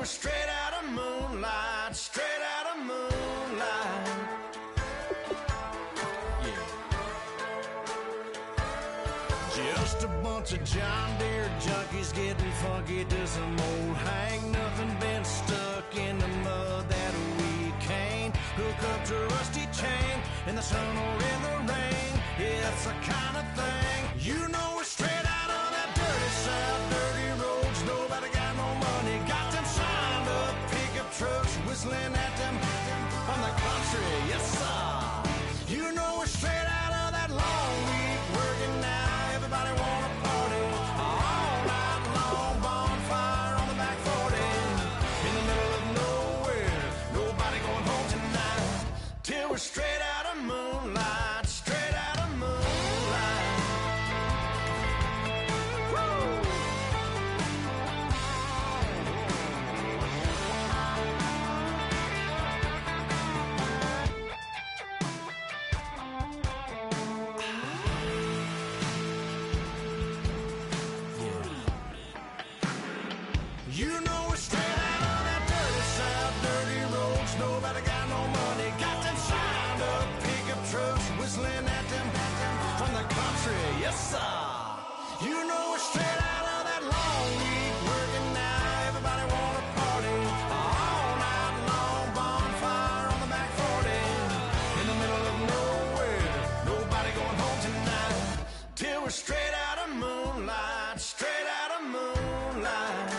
straight out of moonlight, straight out of moonlight. Yeah. Just a bunch of John Deere junkies getting funky to some old hang. Nothing been stuck in the mud that we can't hook up to a rusty chain in the sun or in the rain. Yeah, it's the kind of thing, you know, we're straight out of that dirty south, dirty roads. Nobody got no money, got them signed up pickup trucks whistling at them from the country. Yes, sir. You know, we're straight out of that long week working now. Everybody wanna party all night long, bonfire on the back 40 in the middle of nowhere. Nobody going home tonight till we're straight out of moonlight, straight out of moonlight. Woo! You know we're straight out of that dirty south, dirty roads. Nobody got no money, got them signed up pickup trucks whistling at them from the country. Yes, sir. You know we're straight out of that long week working now. Everybody wanna party all night long, bonfire on the back 40 in the middle of nowhere. Nobody going home tonight till we're straight out of moonlight, straight out of moonlight.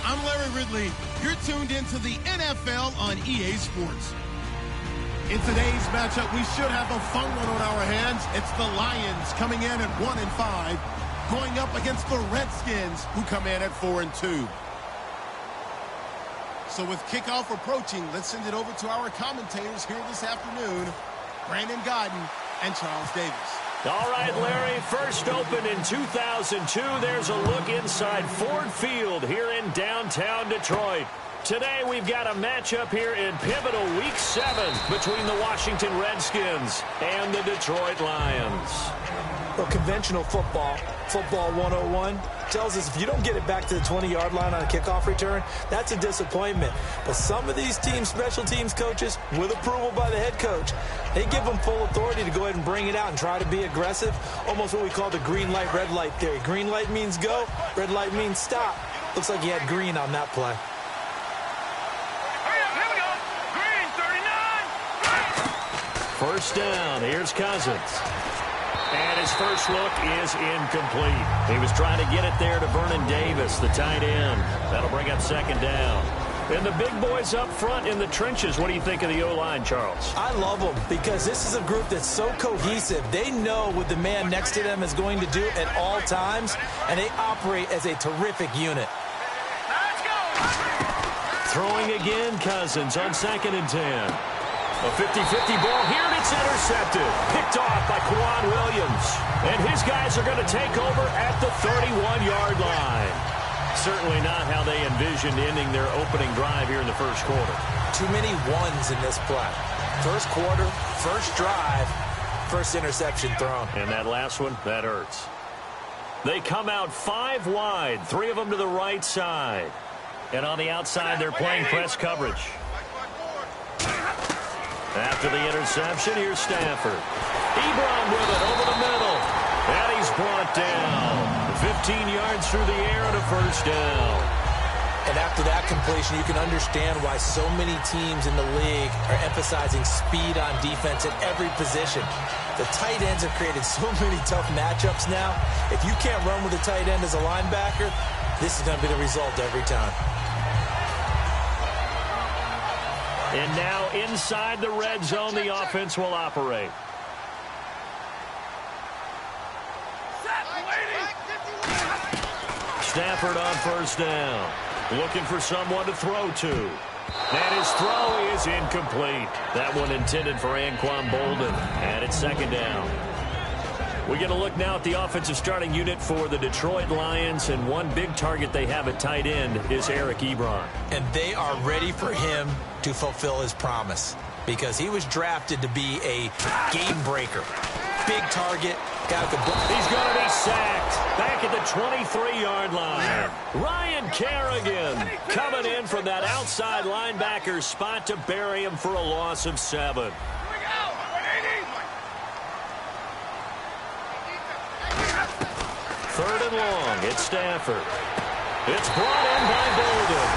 I'm Larry Ridley. You're tuned into the NFL on EA Sports. In today's matchup, we should have a fun one on our hands. It's the Lions coming in at 1-5, going up against the Redskins, who come in at 4-2. So with kickoff approaching, let's send it over to our commentators here this afternoon, Brandon Godden and Charles Davis. All right, Larry, first opened in 2002. There's a look inside Ford Field here in downtown Detroit. Today we've got a matchup here in pivotal Week 7 between the Washington Redskins and the Detroit Lions. Well, conventional football 101, tells us if you don't get it back to the 20-yard line on a kickoff return, that's a disappointment. But some of these teams, special teams coaches, with approval by the head coach, they give them full authority to go ahead and bring it out and try to be aggressive, almost what we call the green light, red light theory. Green light means go, red light means stop. Looks like he had green on that play. First down, here's Cousins. And his first look is incomplete. He was trying to get it there to Vernon Davis, the tight end. That'll bring up second down. And the big boys up front in the trenches, what do you think of the O-line, Charles? I love them because this is a group that's so cohesive. They know what the man next to them is going to do at all times, and they operate as a terrific unit. Throwing again, Cousins on 2nd and 10. A 50-50 ball here, and it's intercepted. Picked off by Kwan Williams. And his guys are going to take over at the 31-yard line. Certainly not how they envisioned ending their opening drive here in the first quarter. Too many ones in this play. First quarter, first drive, first interception thrown. And that last one, that hurts. They come out 5 wide, 3 of them to the right side. And on the outside, they're playing press coverage. After the interception, here's Stafford. Ebron with it over the middle. And he's brought down. 15 yards through the air and a first down. And after that completion, you can understand why so many teams in the league are emphasizing speed on defense at every position. The tight ends have created so many tough matchups now. If you can't run with a tight end as a linebacker, this is going to be the result every time. And now inside the red zone, the offense will operate. Stafford on first down. Looking for someone to throw to. And his throw is incomplete. That one intended for Anquan Bolden. And it's second down. We get a look now at the offensive starting unit for the Detroit Lions, and one big target they have at tight end is Eric Ebron. And they are ready for him to fulfill his promise because he was drafted to be a game breaker. Big target. He's going to be sacked back at the 23-yard line. Ryan Kerrigan coming in from that outside linebacker spot to bury him for a loss of 7. Third and long. It's Stafford. It's brought in by Bolden.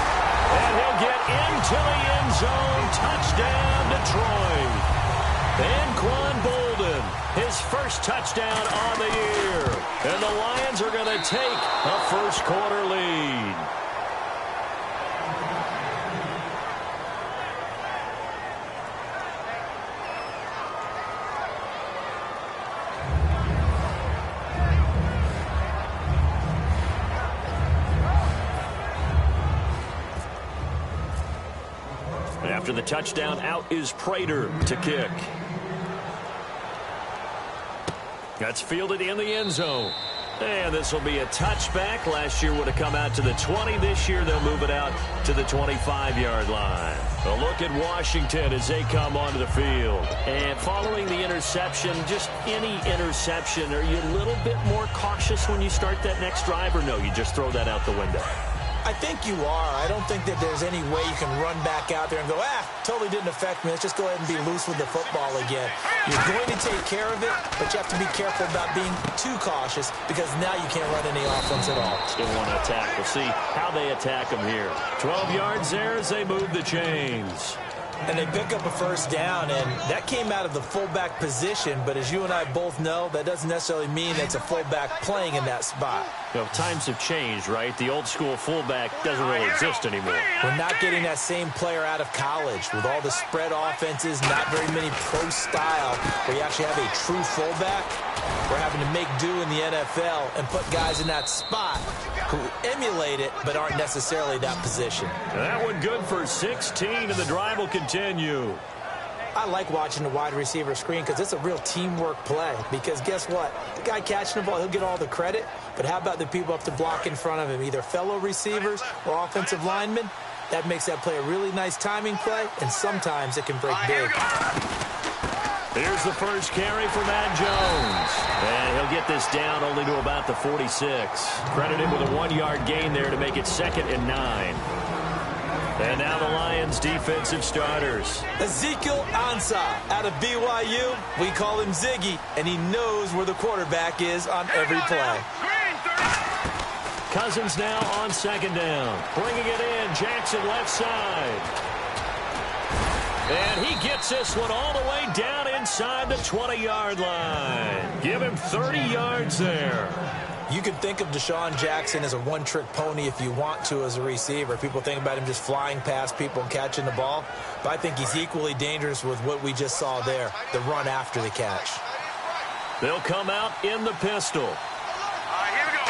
And he'll get into the end zone. Touchdown, Detroit. Anquan Bolden, his first touchdown on the year. And the Lions are going to take a first-quarter lead. After the touchdown, out is Prater to kick. That's fielded in the end zone. And this will be a touchback. Last year would have come out to the 20. This year they'll move it out to the 25-yard line. A look at Washington as they come onto the field. And following the interception, just any interception, are you a little bit more cautious when you start that next drive, or no, you just throw that out the window? I think you are. I don't think that there's any way you can run back out there and go, totally didn't affect me. Let's just go ahead and be loose with the football again. You're going to take care of it, but you have to be careful about being too cautious because now you can't run any offense at all. Still want to attack. We'll see how they attack them here. 12 yards there as they move the chains. And they pick up a first down, and that came out of the fullback position. But as you and I both know, that doesn't necessarily mean it's a fullback playing in that spot. You know, times have changed, right? The old school fullback doesn't really exist anymore. We're not getting that same player out of college with all the spread offenses, not very many pro style where you actually have a true fullback. We're having to make do in the NFL and put guys in that spot who emulate it but aren't necessarily that position. That one good for 16, and the drive will continue. I like watching the wide receiver screen because it's a real teamwork play. Because guess what? The guy catching the ball, he'll get all the credit. But how about the people up to block in front of him, either fellow receivers or offensive linemen? That makes that play a really nice timing play, and sometimes it can break big. Here's the first carry for Matt Jones. And he'll get this down only to about the 46. Credit him with a 1-yard gain there to make it 2nd and 9. And now the Lions' defensive starters. Ezekiel Ansah out of BYU. We call him Ziggy, and he knows where the quarterback is on every play. Cousins now on 2nd down. Bringing it in, Jackson left side. And he gets this one all the way down inside the 20-yard line. Give him 30 yards there. You can think of Deshaun Jackson as a one-trick pony if you want to as a receiver. People think about him just flying past people and catching the ball. But I think he's equally dangerous with what we just saw there, the run after the catch. They'll come out in the pistol. Here we go.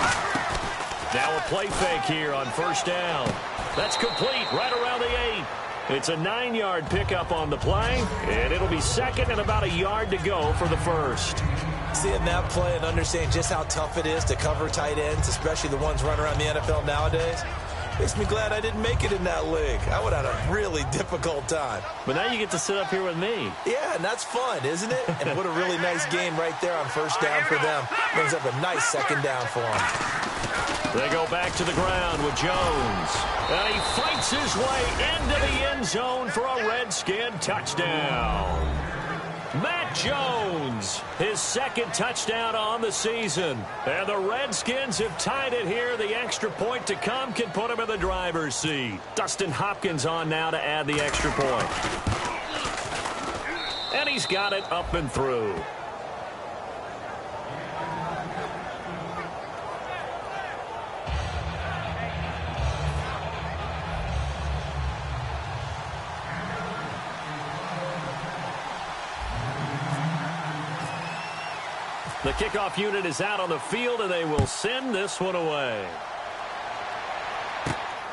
Now a play fake here on 1st down. That's complete right around the 8. It's a 9-yard pickup on the play, and it'll be 2nd and about a yard to go for the first. Seeing that play and understanding just how tough it is to cover tight ends, especially the ones running around the NFL nowadays, makes me glad I didn't make it in that league. I would have had a really difficult time. But now you get to sit up here with me. Yeah, and that's fun, isn't it? And what a really nice game right there on 1st down for them. Brings up a nice 2nd down for them. They go back to the ground with Jones. And he fights his way into the end zone for a Redskin touchdown. Matt Jones, his 2nd touchdown on the season. And the Redskins have tied it here. The extra point to come can put him in the driver's seat. Dustin Hopkins on now to add the extra point. And he's got it up and through. The kickoff unit is out on the field, and they will send this one away.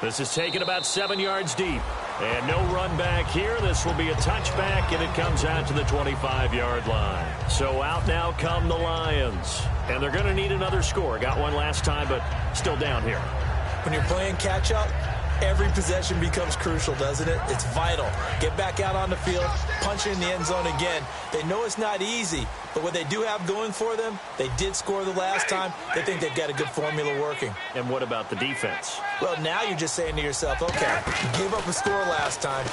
This is taken about 7 yards deep. And no run back here. This will be a touchback, and it comes out to the 25-yard line. So out now come the Lions. And they're going to need another score. Got one last time, but still down here. When you're playing catch-up, every possession becomes crucial, doesn't it? It's vital. Get back out on the field, punch it in the end zone again. They know it's not easy, but what they do have going for them, they did score the last time. They think they've got a good formula working. And what about the defense? Well, now you're just saying to yourself, okay, gave up a score last time.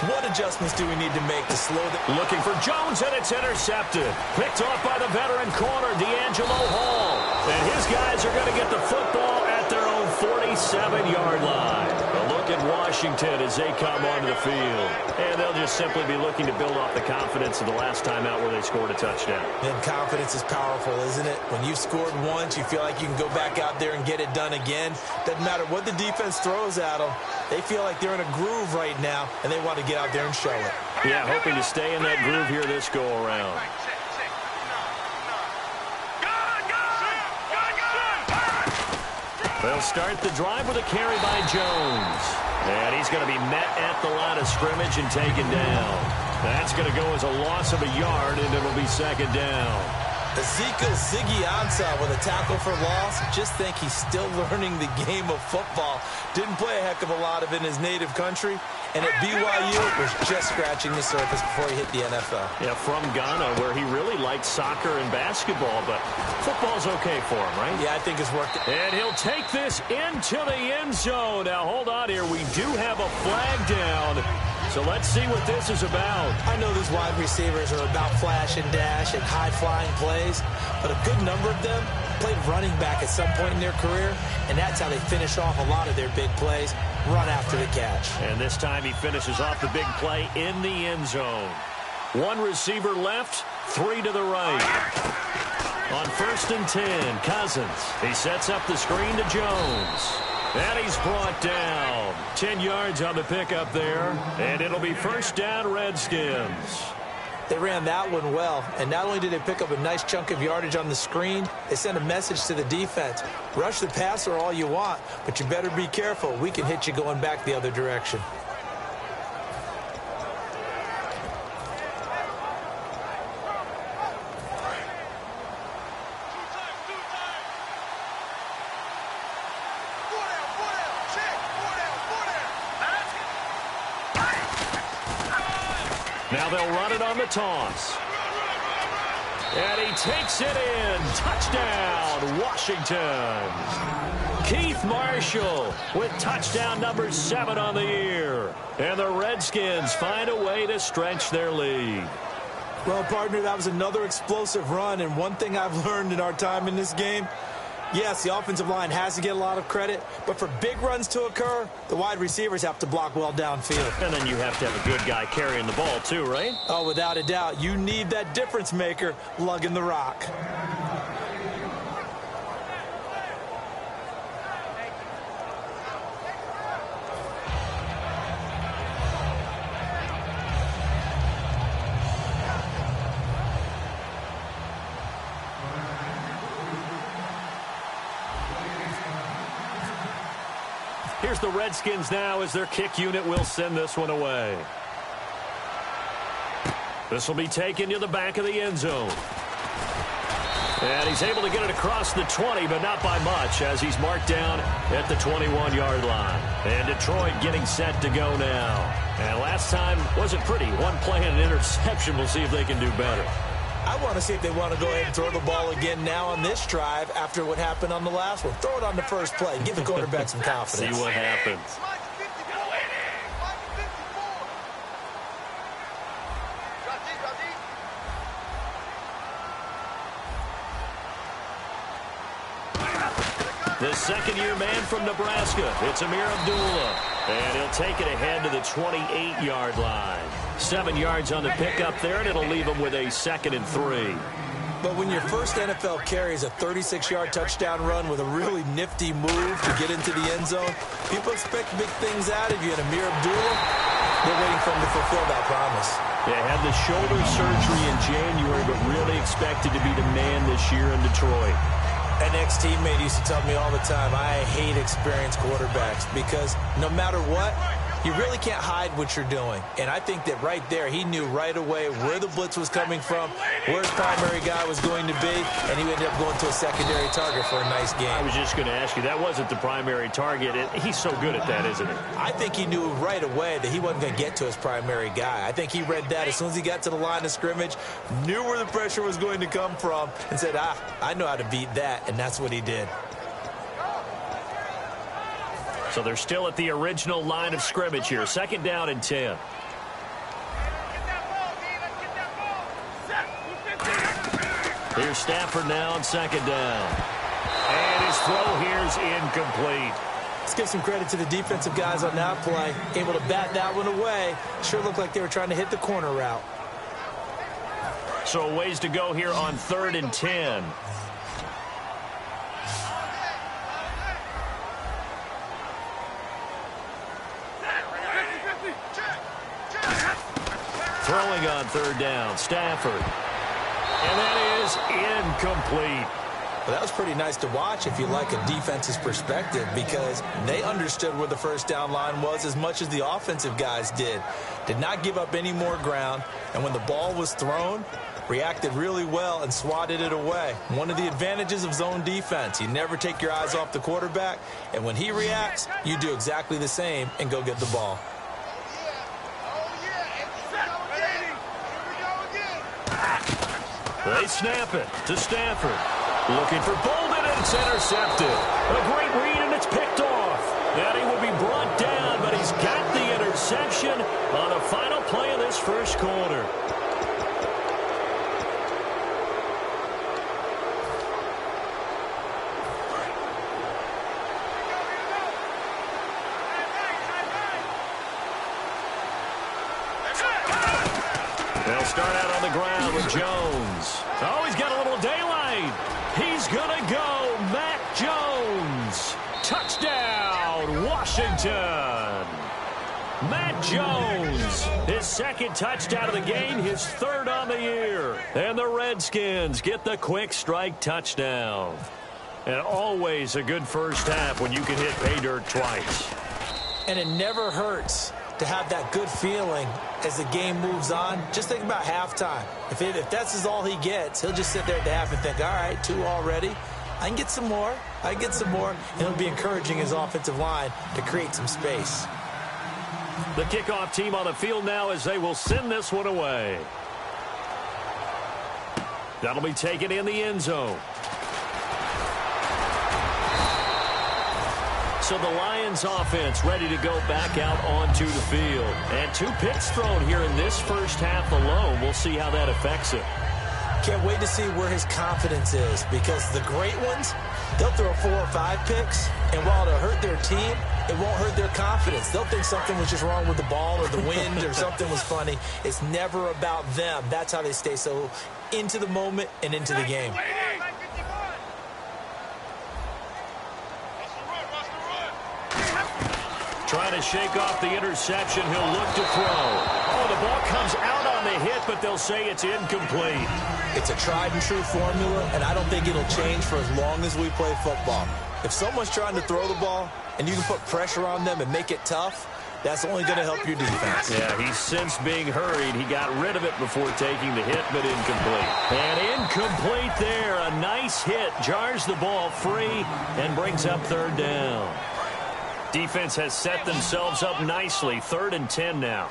What adjustments do we need to make to slow the... Looking for Jones, and it's intercepted. Picked off by the veteran corner, D'Angelo Hall. And his guys are going to get the football at their own 47-yard line. A look at Washington as they come onto the field. And they'll just simply be looking to build off the confidence of the last time out where they scored a touchdown. And confidence is powerful, isn't it? When you've scored once, you feel like you can go back out there and get it done again. Doesn't matter what the defense throws at them. They feel like they're in a groove right now, and they want to get out there and show it. Yeah, hoping to stay in that groove here this go-around. They'll start the drive with a carry by Jones. And he's going to be met at the line of scrimmage and taken down. That's going to go as a loss of a yard, and it'll be second down. Ezekiel Ziggy Ansah with a tackle for loss. Just think he's still learning the game of football. Didn't play a heck of a lot of it in his native country. And at BYU, was just scratching the surface before he hit the NFL. Yeah, from Ghana, where he really liked soccer and basketball, but football's okay for him, right? Yeah, I think it's worked. And he'll take this into the end zone. Now, hold on here. We do have a flag down. So let's see what this is about. I know these wide receivers are about flash and dash and high-flying plays, but a good number of them played running back at some point in their career, and that's how they finish off a lot of their big plays, run after the catch. And this time he finishes off the big play in the end zone. One receiver left, three to the right. On 1st and 10, Cousins. He sets up the screen to Jones. And he's brought down. 10 yards on the pickup there. And it'll be first down, Redskins. They ran that one well. And not only did they pick up a nice chunk of yardage on the screen, they sent a message to the defense. Rush the passer all you want, but you better be careful. We can hit you going back the other direction. Now they'll run it on the toss. And he takes it in. Touchdown, Washington. Keith Marshall with touchdown number 7 on the year. And the Redskins find a way to stretch their lead. Well, partner, that was another explosive run. And one thing I've learned in our time in this game, yes, the offensive line has to get a lot of credit, but for big runs to occur, the wide receivers have to block well downfield. And then you have to have a good guy carrying the ball too, right? Oh, without a doubt. You need that difference maker lugging the rock. Here's the Redskins now as their kick unit will send this one away. This will be taken to the back of the end zone. And he's able to get it across the 20, but not by much, as he's marked down at the 21-yard line. And Detroit getting set to go now. And last time wasn't pretty. One play and an interception. We'll see if they can do better. I want to see if they want to go ahead and throw the ball again now on this drive after what happened on the last one. Throw it on the first play. Give the quarterback some confidence. See what happens. The second-year man from Nebraska, it's Amir Abdullah. And he'll take it ahead to the 28-yard line. 7 yards on the pickup there, and it'll leave him with a 2nd and 3. But when your first NFL carry is a 36-yard touchdown run with a really nifty move to get into the end zone, people expect big things out of you. And Amir Abdullah, they're waiting for him to fulfill that promise. Yeah, had the shoulder surgery in January, but really expected to be the man this year in Detroit. An ex-teammate used to tell me all the time, I hate experienced quarterbacks because no matter what, You really can't hide what you're doing. And I think that right there, he knew right away where the blitz was coming from, where his primary guy was going to be, and he ended up going to a secondary target for a nice game. I was just going to ask you, that wasn't the primary target. He's so good at that, isn't he? I think he knew right away that he wasn't going to get to his primary guy. I think he read that as soon as he got to the line of scrimmage, knew where the pressure was going to come from, and said, I know how to beat that, and that's what he did. So they're still at the original line of scrimmage here. 2nd down and 10. Here's Stafford now on 2nd down. And his throw here is incomplete. Let's give some credit to the defensive guys on that play. Able to bat that one away. Sure looked like they were trying to hit the corner route. So a ways to go here on 3rd and 10. Throwing on 3rd down, Stafford. And that is incomplete. Well, that was pretty nice to watch if you like a defense's perspective, because they understood where the first down line was as much as the offensive guys did. Did not give up any more ground, and when the ball was thrown, reacted really well and swatted it away. One of the advantages of zone defense, you never take your eyes off the quarterback, and when he reacts, you do exactly the same and go get the ball. They snap it to Stafford. Looking for Bolden, and it's intercepted. A great read, and it's picked off. That he will be brought down, but he's got the interception on the final play of this first quarter. They'll start out on the ground with Jones. Oh, he's got a little daylight. He's going to go. Matt Jones. Touchdown, Washington. Matt Jones, his 2nd touchdown of the game, his 3rd on the year. And the Redskins get the quick strike touchdown. And always a good first half when you can hit pay dirt twice. And it never hurts to have that good feeling as the game moves on. Just think about halftime. If that's all he gets, he'll just sit there at the half and think, all right, 2 already. I can get some more. I can get some more. And he'll be encouraging his offensive line to create some space. The kickoff team on the field now as they will send this one away. That'll be taken in the end zone. So the Lions offense ready to go back out onto the field. And 2 picks thrown here in this first half alone. We'll see how that affects it. Can't wait to see where his confidence is, because the great ones, they'll throw 4 or 5 picks, and while it'll hurt their team, it won't hurt their confidence. They'll think something was just wrong with the ball or the wind or something was funny. It's never about them. That's how they stay so into the moment and into the game. Trying to shake off the interception. He'll look to throw. Oh, the ball comes out on the hit, but they'll say it's incomplete. It's a tried and true formula, and I don't think it'll change for as long as we play football. If someone's trying to throw the ball and you can put pressure on them and make it tough, that's only going to help your defense. Yeah, he's since being hurried. He got rid of it before taking the hit, but incomplete. And incomplete there. A nice hit. Jars the ball free and brings up 3rd down. Defense has set themselves up nicely. 3rd and 10 now.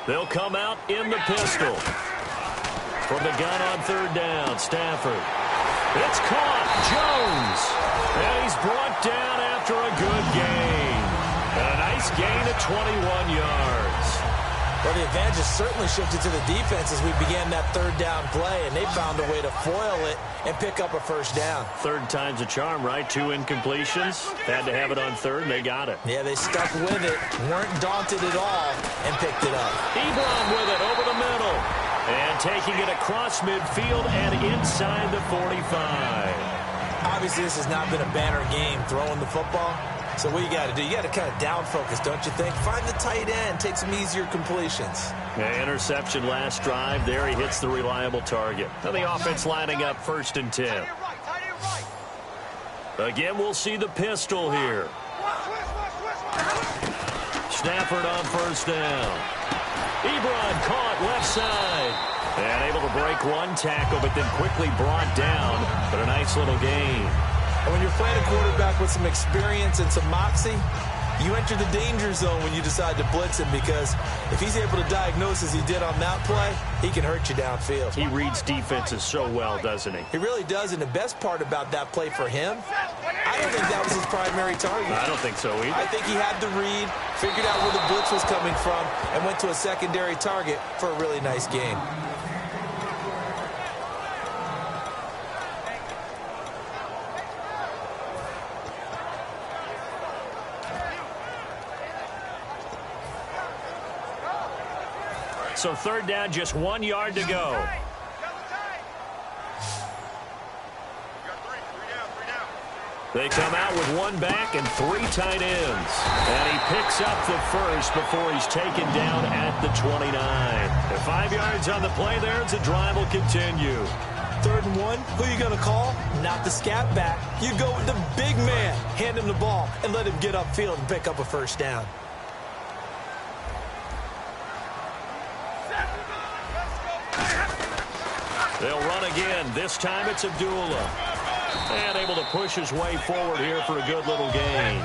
They'll come out in the pistol. From the gun on 3rd down, Stafford. It's caught. Jones. And he's brought down after a good gain. And a nice gain of 21 yards. Well, the advantage has certainly shifted to the defense as we began that 3rd down play, and they found a way to foil it and pick up a first down. 3rd time's a charm, right? 2 incompletions. Had to have it on 3rd, and they got it. Yeah, they stuck with it, weren't daunted at all, and picked it up. Ebron with it over the middle. And taking it across midfield and inside the 45. Obviously, this has not been a banner game throwing the football. So what you got to do, you got to kind of down focus, don't you think? Find the tight end, take some easier completions. Yeah, interception last drive. There he hits the reliable target. And the offense lining up 1st and 10. Again, we'll see the pistol here. Stafford on first down. Ebron caught left side. And able to break one tackle, but then quickly brought down. But a nice little gain. And when you're playing a quarterback with some experience and some moxie, you enter the danger zone when you decide to blitz him, because if he's able to diagnose as he did on that play, he can hurt you downfield. He reads defenses so well, doesn't he? He really does, and the best part about that play for him, I don't think that was his primary target. I don't think so either. I think he had the read, figured out where the blitz was coming from, and went to a secondary target for a really nice gain. So third down, just 1 yard to go. They come out with one back and 3 tight ends. And he picks up the first before he's taken down at the 29. And 5 yards on the play there as the drive will continue. 3rd and 1, who are you going to call? Not the scat back. You go with the big man. Hand him the ball and let him get upfield and pick up a first down. They'll run again. This time it's Abdullah. And able to push his way forward here for a good little gain.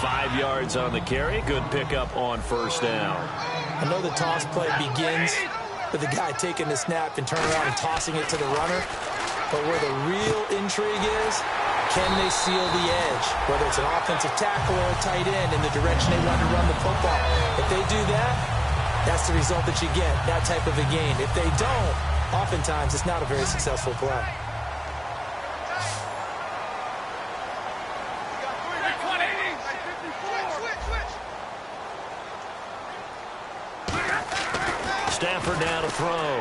5 yards on the carry. Good pickup on first down. I know the toss play begins with the guy taking the snap and turning around and tossing it to the runner. But where the real intrigue is, can they seal the edge? Whether it's an offensive tackle or a tight end in the direction they want to run the football. If they do that, that's the result that you get, that type of a gain. If they don't, oftentimes it's not a very successful play. Stafford now to throw.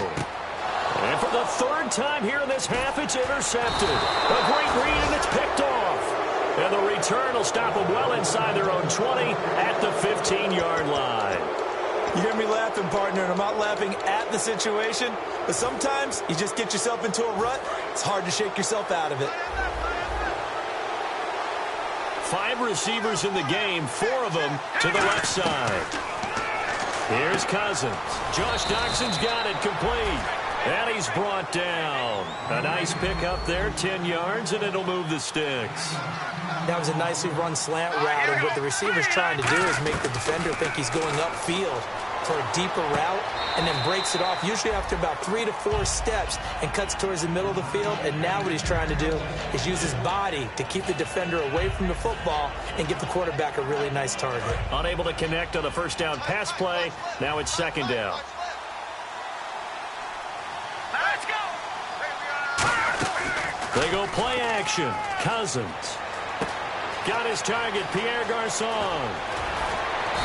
And for the 3rd time here in this half, it's intercepted. A great read, and it's picked off. And the return will stop them well inside their own 20 at the 15-yard line. You hear me laughing, partner, and I'm not laughing at the situation, but sometimes you just get yourself into a rut. It's hard to shake yourself out of it. 5 receivers in the game, 4 of them to the left side. Here's Cousins. Josh Doxson's got it complete. And he's brought down. A nice pickup there, 10 yards, and it'll move the sticks. That was a nicely run slant route, and what the receiver's trying to do is make the defender think he's going upfield for a deeper route, and then breaks it off, usually after about 3 to 4 steps, and cuts towards the middle of the field. And now what he's trying to do is use his body to keep the defender away from the football and give the quarterback a really nice target. Unable to connect on the first down pass play. Now it's 2nd down. They go play action. Cousins. Got his target, Pierre Garçon.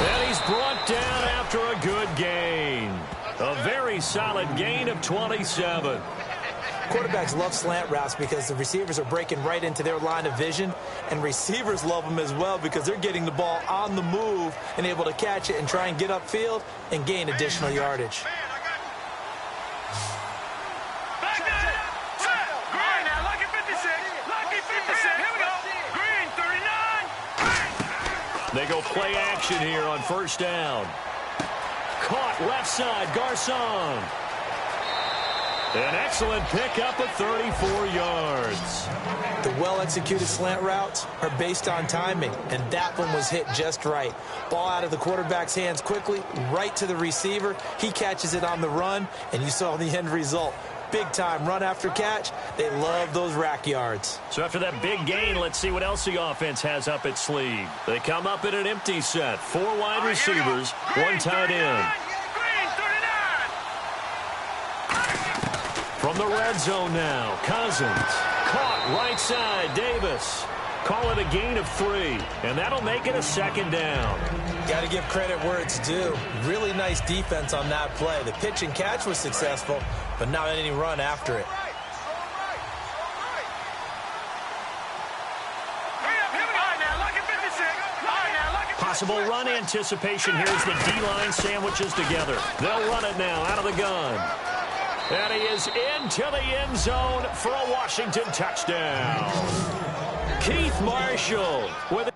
And he's brought down after a good gain. A very solid gain of 27. Quarterbacks love slant routes because the receivers are breaking right into their line of vision, and receivers love them as well because they're getting the ball on the move and able to catch it and try and get upfield and gain additional yardage. They go play action here on first down. Caught left side, Garçon. An excellent pickup of 34 yards. The well-executed slant routes are based on timing, and that one was hit just right. Ball out of the quarterback's hands quickly, right to the receiver. He catches it on the run, and you saw the end result. Big-time run after catch. They love those rack yards. So after that big gain, let's see what else the offense has up its sleeve. They come up in an empty set. 4 wide receivers, 1 tight end. From the red zone now, Cousins. Caught right side, Davis. Call it a gain of 3, and that'll make it a 2nd down. Got to give credit where it's due. Really nice defense on that play. The pitch and catch was successful, but not any run after it. Possible run anticipation here as the D-line sandwiches together. They'll run it now out of the gun. And he is into the end zone for a Washington touchdown. Keith Marshall with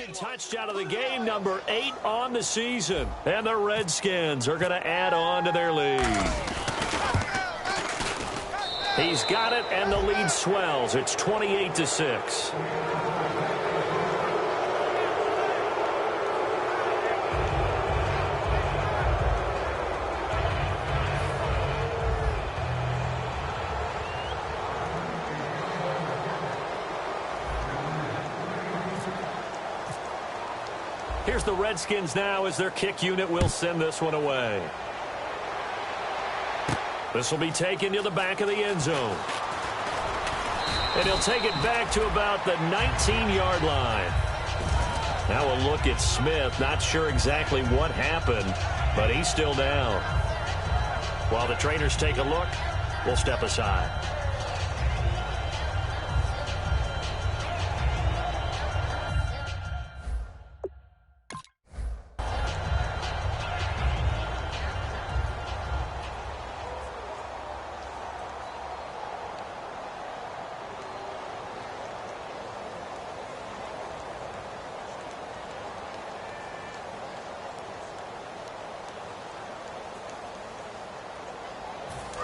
second touchdown of the game, number 8 on the season. And the Redskins are going to add on to their lead. He's got it, and the lead swells. It's 28-6. Here's the Redskins now as their kick unit will send this one away. This will be taken to the back of the end zone. And he'll take it back to about the 19-yard line. Now we'll look at Smith. Not sure exactly what happened, but he's still down. While the trainers take a look, we'll step aside.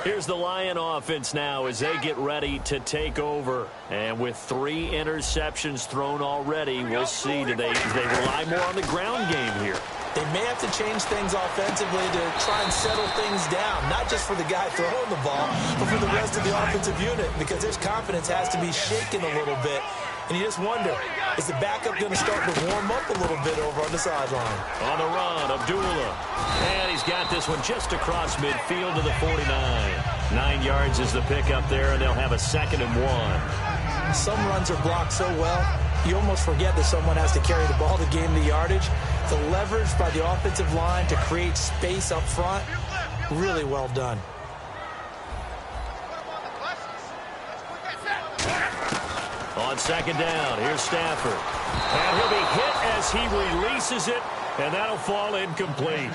Here's the Lion offense now as they get ready to take over. And with 3 interceptions thrown already, we'll see. Do they rely more on the ground game here? They may have to change things offensively to try and settle things down, not just for the guy throwing the ball, but for the rest of the offensive unit, because his confidence has to be shaken a little bit. And you just wonder, is the backup going to start to warm up a little bit over on the sideline? On the run, Abdullah. And he's got this one just across midfield to the 49. 9 yards is the pickup there, and they'll have a 2nd and 1. Some runs are blocked so well, you almost forget that someone has to carry the ball to gain the yardage. The leverage by the offensive line to create space up front, really well done. On 2nd down, here's Stafford. And he'll be hit as he releases it, and that'll fall incomplete.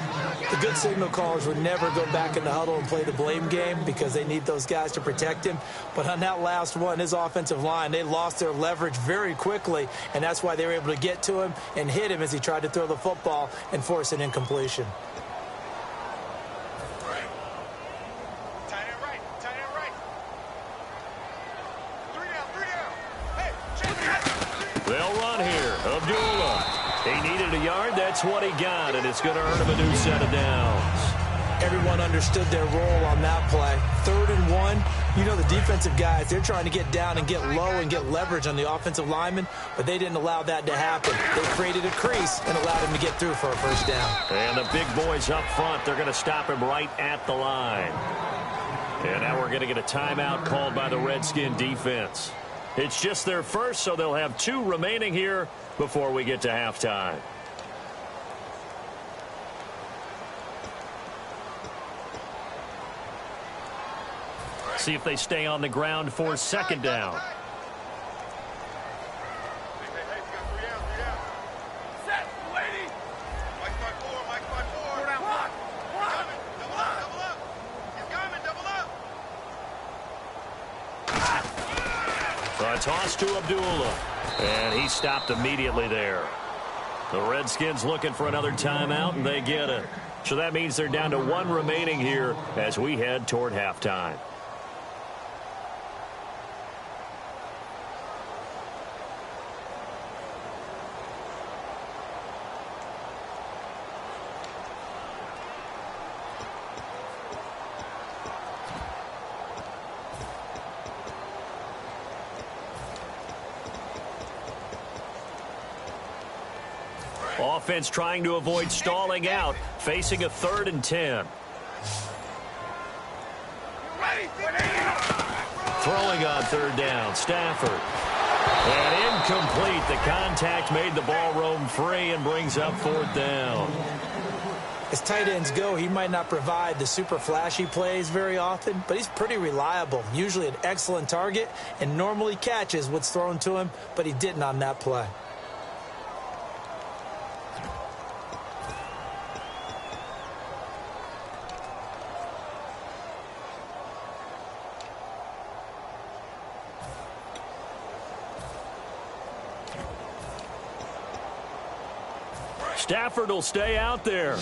The good signal callers would never go back in the huddle and play the blame game because they need those guys to protect him. But on that last one, his offensive line, they lost their leverage very quickly, and that's why they were able to get to him and hit him as he tried to throw the football and force an incompletion. They'll run here. Abdullah. He needed a yard. That's what he got, and it's going to earn him a new set of downs. Everyone understood their role on that play. 3rd and 1. You know the defensive guys, they're trying to get down and get low and get leverage on the offensive lineman, but they didn't allow that to happen. They created a crease and allowed him to get through for a 1st down. And the big boys up front, they're going to stop him right at the line. And now we're going to get a timeout called by the Redskin defense. It's just their first, so they'll have 2 remaining here before we get to halftime. See if they stay on the ground for 2nd down. A toss to Abdullah, and he stopped immediately there. The Redskins looking for another timeout, and they get it. So that means they're down to 1 remaining here as we head toward halftime. Offense trying to avoid stalling out, facing a 3rd and 10. Throwing on 3rd down, Stafford. And incomplete. The contact made the ball roam free and brings up 4th down. As tight ends go, he might not provide the super flashy plays very often, but he's pretty reliable. Usually an excellent target and normally catches what's thrown to him, but he didn't on that play. Stafford will stay out there.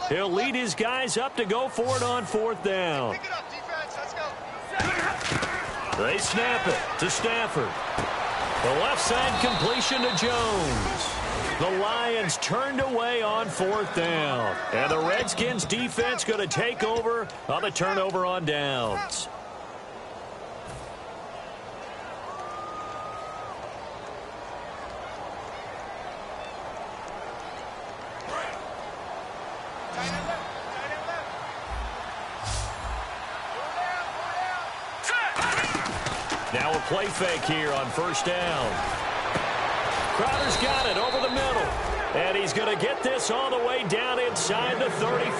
He'll lead his guys up to go for it on 4th down. They snap it to Stafford. The left side completion to Jones. The Lions turned away on 4th down. And the Redskins defense going to take over on the turnover on downs. Now a play fake here on 1st down. Crowder's got it over the middle. And he's going to get this all the way down inside the 35.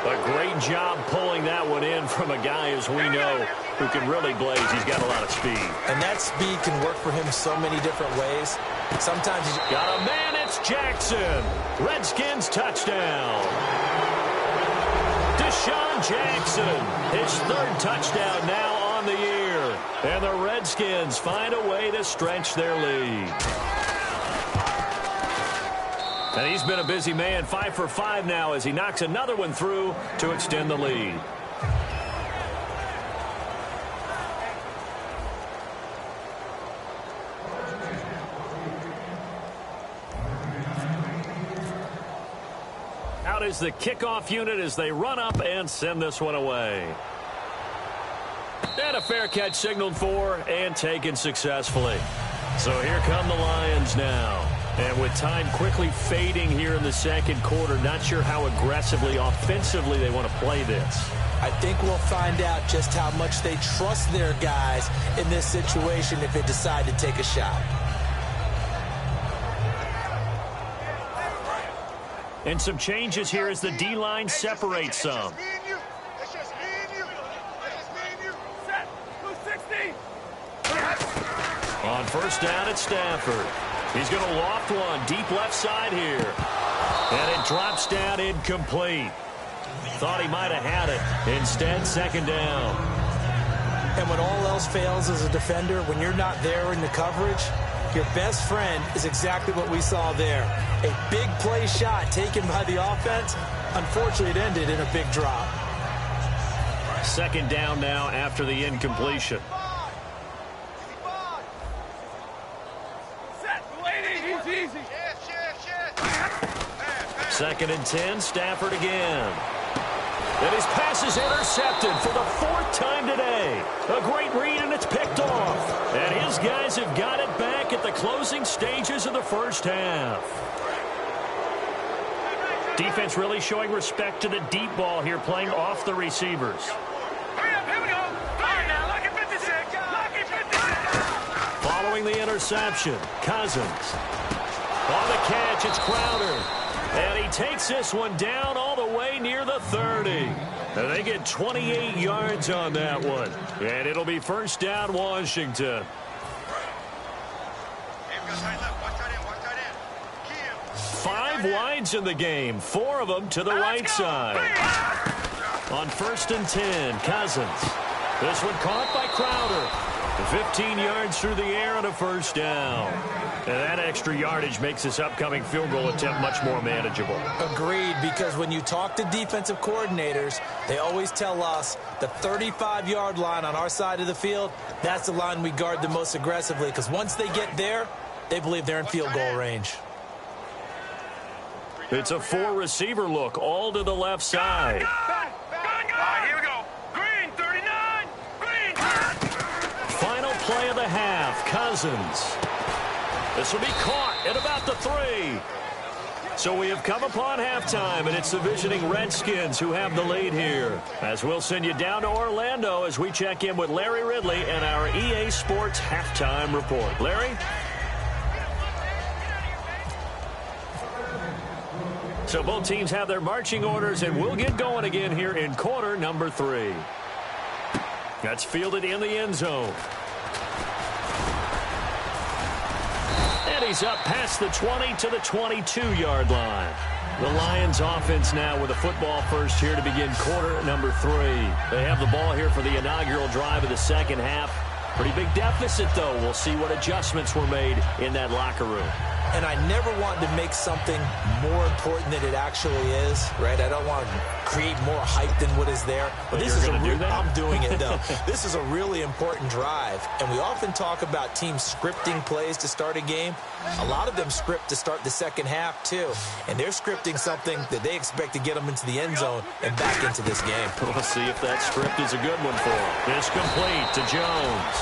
A great job pulling that one in from a guy, as we know, who can really blaze. He's got a lot of speed. And that speed can work for him so many different ways. Sometimes he's got a man. It's Jackson. Redskins touchdown. Deshaun Jackson, his 3rd touchdown now on the year. And the Redskins find a way to stretch their lead. And he's been a busy man, 5 for 5 now as he knocks another one through to extend the lead. Out is the kickoff unit as they run up and send this one away. And a fair catch signaled for and taken successfully. So here come the Lions now. And with time quickly fading here in the 2nd quarter, not sure how aggressively, offensively they want to play this. I think we'll find out just how much they trust their guys in this situation if they decide to take a shot. And some changes here as the D-line separates some. On 1st down, it's Stafford. He's going to loft one deep left side here. And it drops down incomplete. Thought he might have had it. Instead, 2nd down. And when all else fails as a defender, when you're not there in the coverage, your best friend is exactly what we saw there. A big play shot taken by the offense. Unfortunately, it ended in a big drop. 2nd down now after the incompletion. 2nd and 10, Stafford again. And his pass is intercepted for the 4th time today. A great read, and it's picked off. And his guys have got it back at the closing stages of the 1st half. Defense really showing respect to the deep ball here, playing off the receivers. Following the interception, Cousins. On the catch, it's Crowder. And he takes this one down all the way near the 30. And they get 28 yards on that one. And it'll be 1st down, Washington. 5 wides in the game, 4 of them to the right side. On 1st and 10, Cousins. This one caught by Crowder. 15 yards through the air and a 1st down. And that extra yardage makes this upcoming field goal attempt much more manageable. Agreed, because when you talk to defensive coordinators, they always tell us the 35-yard line on our side of the field, that's the line we guard the most aggressively, because once they get there, they believe they're in field goal range. It's a 4-receiver look, all to the left side. Here we go. Green, 39. Green. Final play of the half, Cousins. This will be caught at about the 3. So we have come upon halftime, and it's the visiting Redskins who have the lead here. As we'll send you down to Orlando as we check in with Larry Ridley and our EA Sports Halftime Report. Larry? So both teams have their marching orders, and we'll get going again here in quarter number 3. That's fielded in the end zone. And he's up past the 20 to the 22-yard line. The Lions offense now with a football first here to begin quarter number 3. They have the ball here for the inaugural drive of the 2nd half. Pretty big deficit, though. We'll see what adjustments were made in that locker room. and I never want to make something more important than it actually is, right? I don't want to create more hype than what is there. But this is I'm doing it, though. This is a really important drive, and we often talk about teams scripting plays to start a game. A lot of them script to start the second half, too, and they're scripting something that they expect to get them into the end zone and back into this game. We'll see if that script is a good one for him. It's complete to Jones.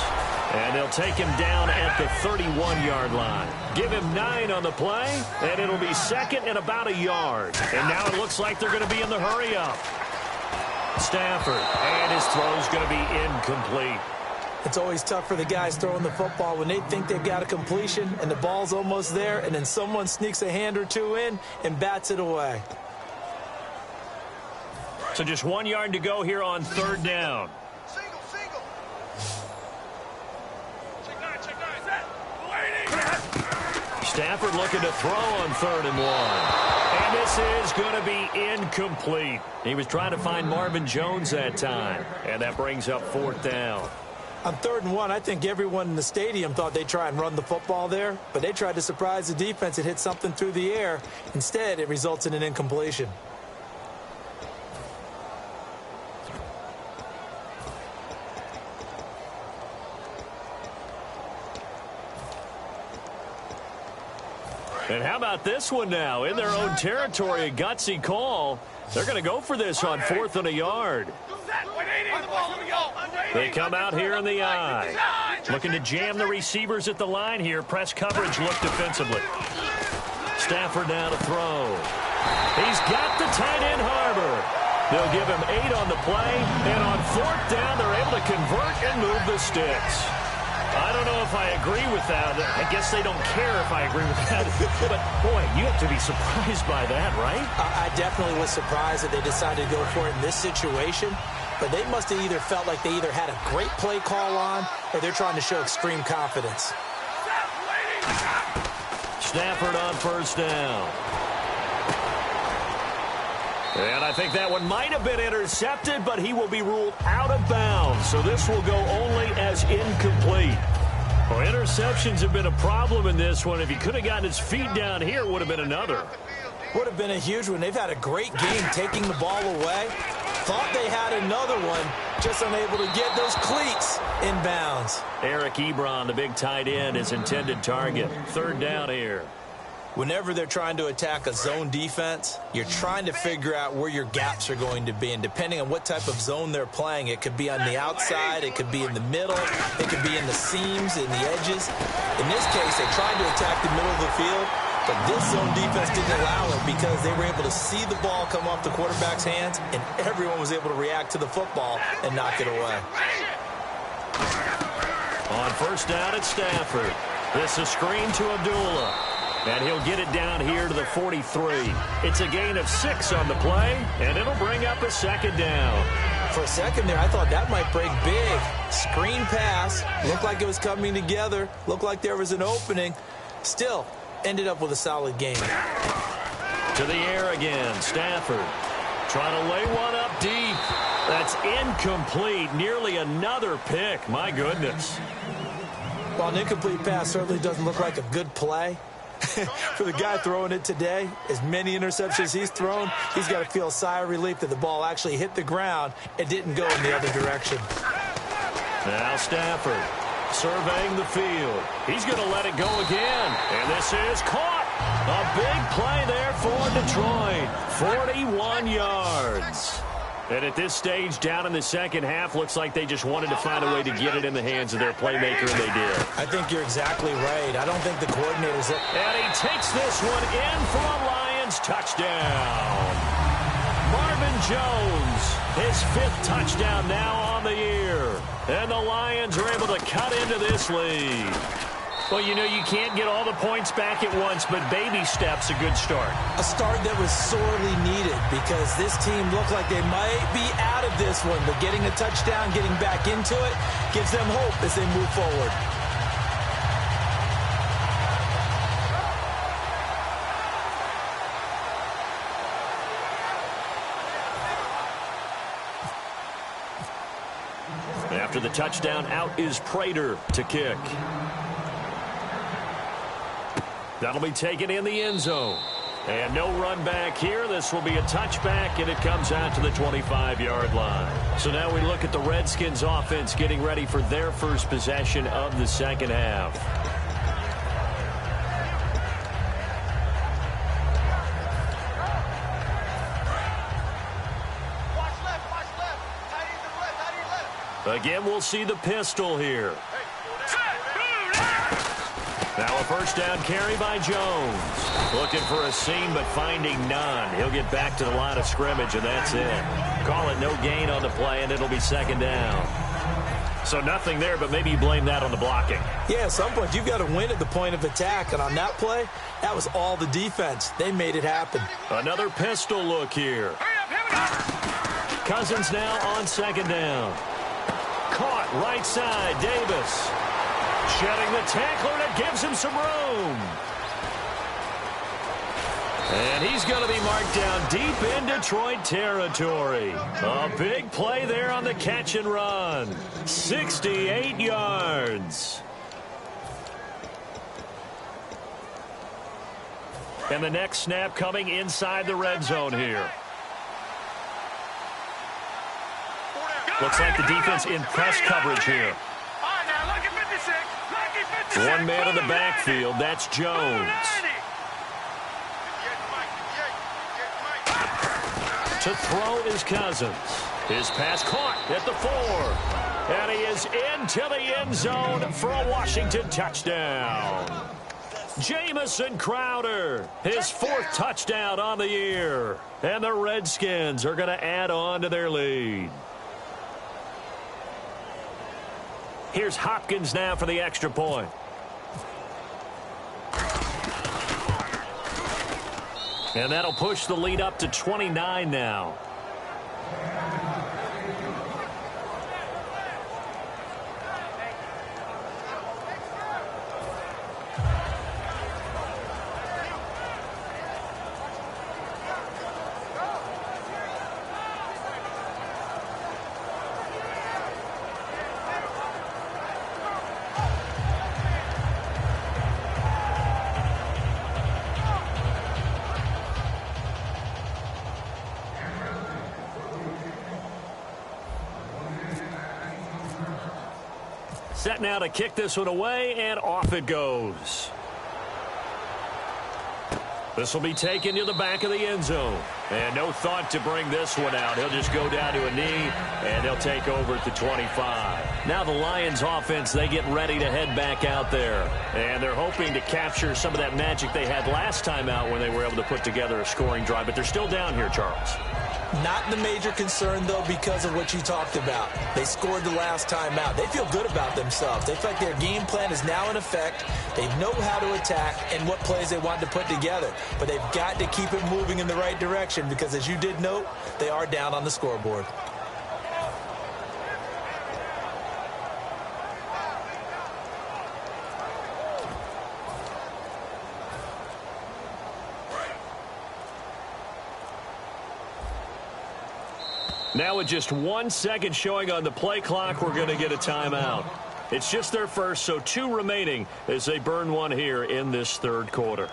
And they'll take him down at the 31-yard line. Give him 9 on the play, and it'll be second and about a yard. And now it looks like they're going to be in the hurry-up. Stafford, and his throw's going to be incomplete. It's always tough for the guys throwing the football when they think they've got a completion and the ball's almost there, and then someone sneaks a hand or two in and bats it away. So just 1 yard to go here on third down. Stafford looking to throw on 3rd and 1. And this is going to be incomplete. He was trying to find Marvin Jones that time. And that brings up 4th down. On 3rd and 1, I think everyone in the stadium thought they'd try and run the football there. But they tried to surprise the defense and hit something through the air. Instead, it results in an incompletion. And how about this one now? In their own territory, a gutsy call. They're going to go for this on 4th and a yard. They come out here in the eye. Looking to jam the receivers at the line here. Press coverage look defensively. Stafford now to throw. He's got the tight end Harbor. They'll give him 8 on the play. And on 4th down, they're able to convert and move the sticks. I don't know if I agree with that. I guess they don't care if I agree with that. But, boy, you have to be surprised by that, right? I definitely was surprised that they decided to go for it in this situation. But they must have either felt like they either had a great play call on or they're trying to show extreme confidence. Stafford on 1st down. And I think that one might have been intercepted, but he will be ruled out of bounds. So this will go only as incomplete. Well, interceptions have been a problem in this one. If he could have gotten his feet down here, it would have been another. Would have been a huge one. They've had a great game taking the ball away. Thought they had another one, just unable to get those cleats in bounds. Eric Ebron, the big tight end, is intended target. 3rd down here. Whenever they're trying to attack a zone defense, you're trying to figure out where your gaps are going to be. And depending on what type of zone they're playing, it could be on the outside, it could be in the middle, it could be in the seams, in the edges. In this case, they tried to attack the middle of the field, but this zone defense didn't allow it because they were able to see the ball come off the quarterback's hands, and everyone was able to react to the football and knock it away. On 1st down at Stafford. This is screen to Abdullah. And he'll get it down here to the 43. It's a gain of 6 on the play, and it'll bring up a 2nd down. For a second there, I thought that might break big. Screen pass. Looked like it was coming together. Looked like there was an opening. Still, ended up with a solid game. To the air again, Stafford. Trying to lay one up deep. That's incomplete. Nearly another pick. My goodness. Well, an incomplete pass certainly doesn't look like a good play. For the guy throwing it today, as many interceptions he's thrown, he's got to feel a sigh of relief that the ball actually hit the ground and didn't go in the other direction. Now Stafford surveying the field. He's going to let it go again. And this is caught. A big play there for Detroit. 41 yards. And at this stage, down in the second half, looks like they just wanted to find a way to get it in the hands of their playmaker, and they did. I think you're exactly right. I don't think the coordinators... And he takes this one in for a Lions touchdown. Marvin Jones, his 5th touchdown now on the year. And the Lions are able to cut into this lead. Well, you know, you can't get all the points back at once, but baby steps, a good start. A start that was sorely needed because this team looked like they might be out of this one, but getting a touchdown, getting back into it, gives them hope as they move forward. After the touchdown, out is Prater to kick. That'll be taken in the end zone. And no run back here. This will be a touchback, and it comes out to the 25-yard line. So now we look at the Redskins offense getting ready for their first possession of the second half. Again, we'll see the pistol here. Now a first down carry by Jones. Looking for a seam, but finding none. He'll get back to the line of scrimmage, and that's it. Call it no gain on the play, and it'll be second down. So nothing there, but maybe you blame that on the blocking. Yeah, at some point, you've got to win at the point of attack. And on that play, that was all the defense. They made it happen. Another pistol look here. Cousins now on second down. Caught right side, Davis. Shedding the tackler, and it gives him some room. And he's going to be marked down deep in Detroit territory. A big play there on the catch and run. 68 yards. And the next snap coming inside the red zone here. Looks like the defense in press coverage here. 1 man in the backfield. That's Jones. To throw is Cousins. His pass caught at the 4. And he is into the end zone for a Washington touchdown. Jamison Crowder, his 4th touchdown on the year. And the Redskins are going to add on to their lead. Here's Hopkins now for the extra point. And that'll push the lead up to 29 now. Set now to kick this one away, and off it goes. This will be taken to the back of the end zone. And no thought to bring this one out. He'll just go down to a knee, and they'll take over at the 25. Now the Lions offense, they get ready to head back out there. And they're hoping to capture some of that magic they had last time out when they were able to put together a scoring drive. But they're still down here, Charles. Not the major concern, though, because of what you talked about. They scored the last time out. They feel good about themselves. They feel like their game plan is now in effect. They know how to attack and what plays they want to put together. But they've got to keep it moving in the right direction because, as you did note, they are down on the scoreboard. Now with just 1 second showing on the play clock, we're going to get a timeout. It's just their first, so 2 remaining as they burn one here in this third quarter.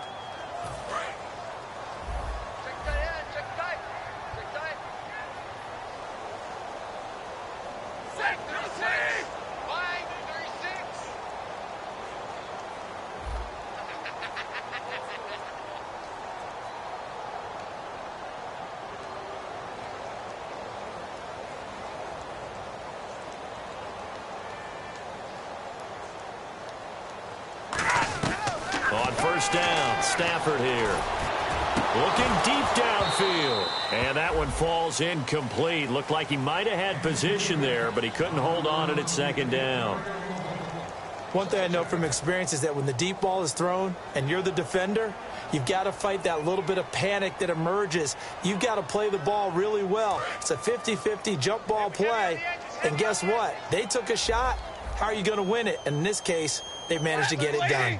On first down, Stafford here. Looking deep downfield. And that one falls incomplete. Looked like he might have had position there, but he couldn't hold on at second down. One thing I know from experience is that when the deep ball is thrown and you're the defender, you've got to fight that little bit of panic that emerges. You've got to play the ball really well. It's a 50-50 jump ball play. And guess what? They took a shot. How are you going to win it? And in this case, they managed to get it done.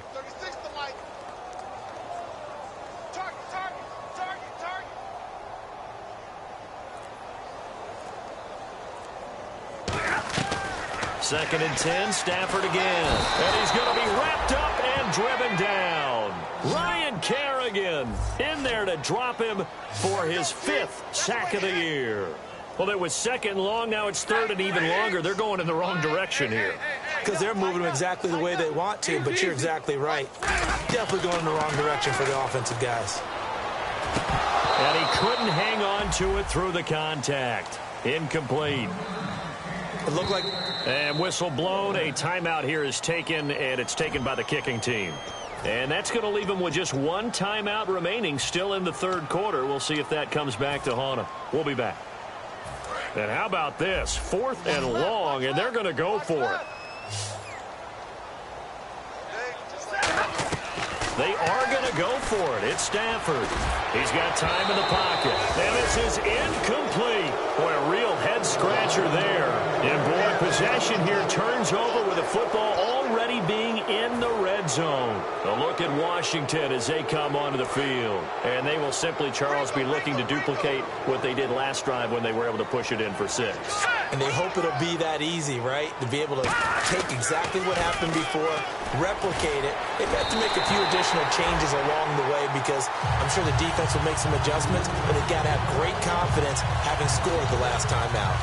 2nd and 10, Stafford again. And he's going to be wrapped up and driven down. Ryan Kerrigan in there to drop him for his 5th sack of the year. Well, it was 2nd long. Now it's 3rd and even longer. They're going in the wrong direction here. Because they're moving them exactly the way they want to, but you're exactly right. Definitely going in the wrong direction for the offensive guys. And he couldn't hang on to it through the contact. Incomplete. It looked like... And whistle blown. A timeout here is taken, and it's taken by the kicking team. And that's going to leave them with just 1 timeout remaining still in the 3rd quarter. We'll see if that comes back to haunt them. We'll be back. And how about this? 4th and long, and they're going to go for it. They are going to go for it. It's Stafford. He's got time in the pocket. And this is incomplete. Boy, a real head-scratcher there. And, boy, possession here turns over with the football already being in the red zone. A look at Washington as they come onto the field. And they will simply, Charles, be looking to duplicate what they did last drive when they were able to push it in for 6. And they hope it'll be that easy, right? To be able to take exactly what happened before, replicate it. They've had to make a few additional changes along the way because I'm sure the defense will make some adjustments, but they've got to have great confidence having scored the last time out.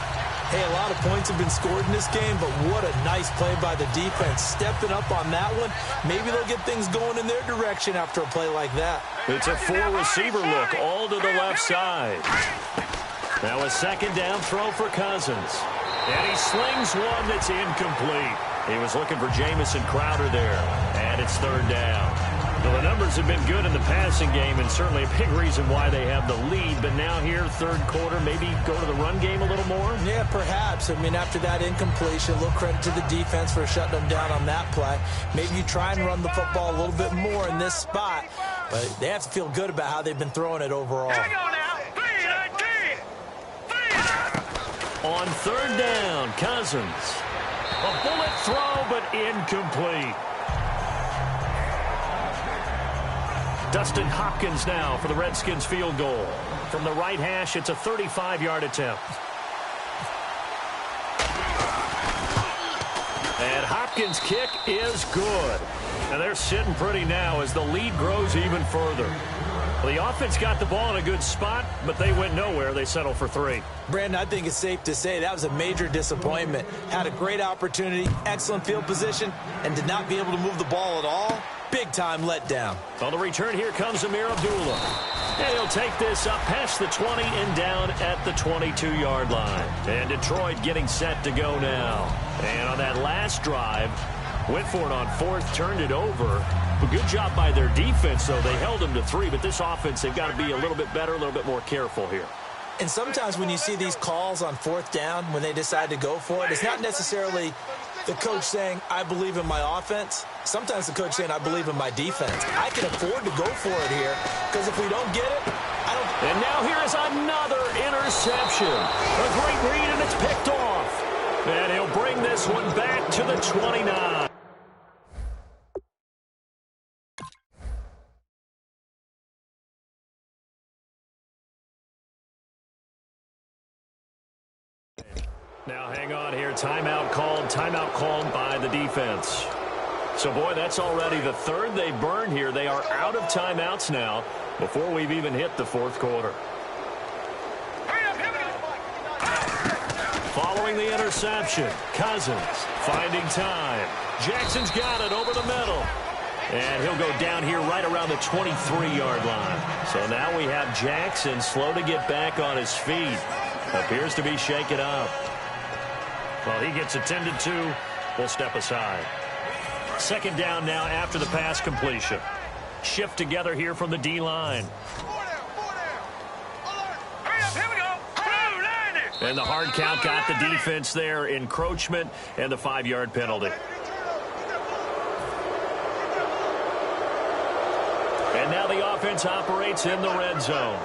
Hey, a lot of points have been scored in this game, but what a nice play by the defense. Stepping up on that one, maybe they'll get things going in their direction after a play like that. It's a 4-receiver look, all to the left side. Now a 2nd down throw for Cousins. And he slings one that's incomplete. He was looking for Jamison Crowder there. And it's 3rd down. Well, the numbers have been good in the passing game, and certainly a big reason why they have the lead. But now here, 3rd quarter, maybe go to the run game a little more? Yeah, perhaps. I mean, after that incompletion, a little credit to the defense for shutting them down on that play. Maybe you try and run the football a little bit more in this spot. But they have to feel good about how they've been throwing it overall. Here we go now. 3-19. On 3rd down, Cousins. A bullet throw, but incomplete. Dustin Hopkins now for the Redskins field goal. From the right hash, it's a 35-yard attempt. And Hopkins' kick is good. And they're sitting pretty now as the lead grows even further. Well, the offense got the ball in a good spot, but they went nowhere. They settled for 3. Brandon, I think it's safe to say that was a major disappointment. Had a great opportunity, excellent field position, and did not be able to move the ball at all. Big-time letdown. On the return, here comes Amir Abdullah. And he'll take this up past the 20 and down at the 22-yard line. And Detroit getting set to go now. And on that last drive, went for it on 4th, turned it over. A good job by their defense, though. They held them to 3, but this offense, they've got to be a little bit better, a little bit more careful here. And sometimes when you see these calls on 4th down, when they decide to go for it, it's not necessarily the coach saying, I believe in my offense. Sometimes the coach saying, I believe in my defense. I can afford to go for it here because if we don't get it, I don't. And now here is another interception. A great read, and it's picked off. And he'll bring this one back to the 29. Now hang on here. Timeout called by the defense. So, boy, that's already the 3rd they burned here. They are out of timeouts now before we've even hit the 4th quarter. Following the interception, Cousins finding time. Jackson's got it over the middle. And he'll go down here right around the 23-yard line. So now we have Jackson slow to get back on his feet. Appears to be shaken up. Well, he gets attended to. We'll step aside. 2nd down now after the pass completion. Shift together here from the D-line. And the hard count got the defense there. Encroachment and the 5-yard penalty. And now the offense operates in the red zone.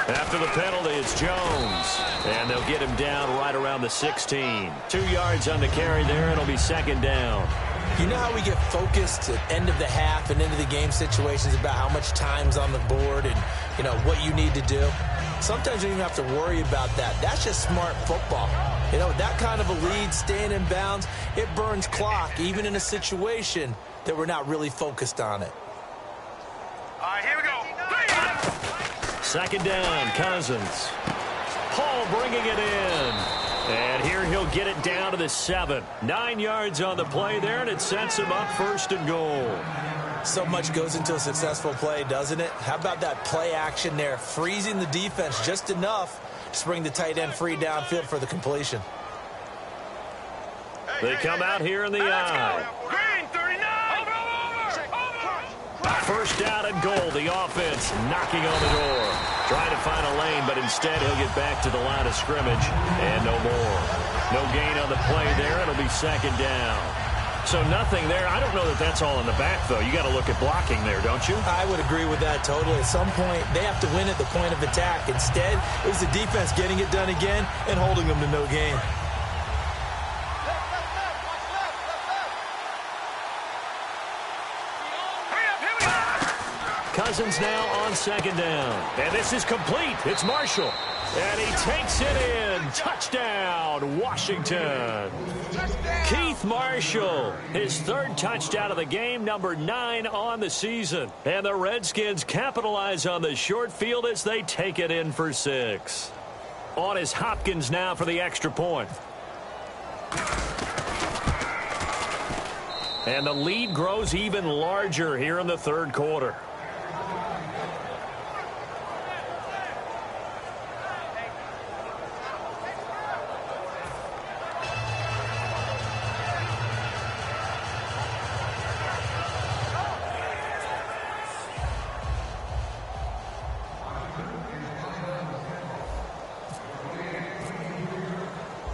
After the penalty, it's Jones. And they'll get him down right around the 16. 2 yards on the carry there. It'll be 2nd down. You know how we get focused at end of the half and into the game situations about how much time's on the board and, you know, what you need to do? Sometimes you don't even have to worry about that. That's just smart football. You know, that kind of a lead, staying in bounds, it burns clock, even in a situation that we're not really focused on it. All right, here we go. Second down, Cousins. Paul bringing it in. And here he'll get it down to the 7. 9 yards on the play there, and it sets him up 1st and goal. So much goes into a successful play, doesn't it? How about that play action there, freezing the defense just enough to bring the tight end free downfield for the completion. They come out here in the eye. Green, 39. First down and goal. The offense knocking on the door. Trying to find a lane, but instead he'll get back to the line of scrimmage. And no more. No gain on the play there. It'll be 2nd down. So nothing there. I don't know that that's all in the back, though. You got to look at blocking there, don't you? I would agree with that totally. At some point, they have to win at the point of attack. Instead, it was the defense getting it done again and holding them to no gain. Cousins now on 2nd down. And this is complete. It's Marshall. And he takes it in. Touchdown, Washington. Keith Marshall, his 3rd touchdown of the game, number 9 on the season. And the Redskins capitalize on the short field as they take it in for 6. On is Hopkins now for the extra point. And the lead grows even larger here in the 3rd quarter.